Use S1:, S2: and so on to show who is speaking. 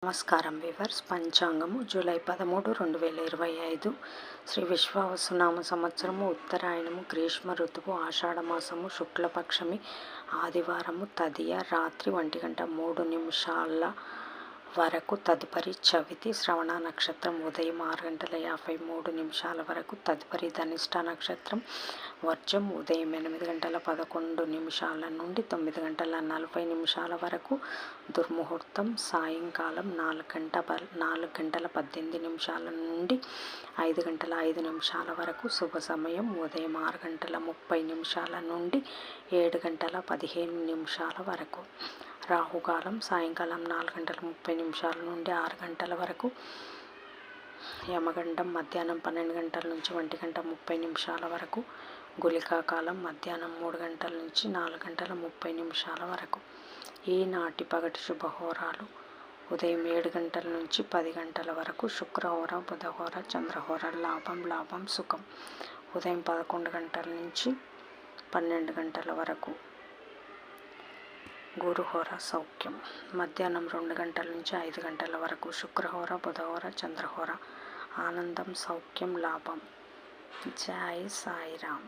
S1: నమస్కారం viewers. పంచాంగము July 13, 2025 Shri విశ్వావసునామ సంవత్సరము, ఉత్తరాయణము, గ్రీష్మ ఋతువు, ఆషాఢమాసము, శుక్లపక్షమి, ఆదివారము, తదియ, రాత్రి 1:03 వరకు, తదుపరి చవితి, శ్రవణ నక్షత్రం ఉదయం 6:53 వరకు, తదుపరి ధనిష్ట నక్షత్రం, వర్జం ఉదయం 8:11 నుండి 9:40 వరకు, దుర్ముహూర్తం సాయంకాలం 4:18 నుండి 5:05 వరకు, శుభ సమయం ఉదయం 6:30 నుండి 7:15 వరకు, రాహుకాలం సాయంకాలం 4:30 నుండి 6 వరకు, యమగండం మధ్యాహ్నం 12 నుంచి 1:30 వరకు, గుళికా కాలం మధ్యాహ్నం 3 నుంచి 4:30 వరకు. ఈనాటి పగటి శుభహోరాలు ఉదయం 7 నుంచి 10 వరకు, శుక్రహోర, బుధహోర, చంద్రహోర, లాభం సుఖం ఉదయం 11 నుంచి 12 వరకు, గురుహోర సౌఖ్యం మధ్యాహ్నం 2 నుంచి 5 వరకు, శుక్రహోర, బుధహోర, చంద్రహోర ఆనందం, సౌఖ్యం, లాభం. జై సాయిరామ్.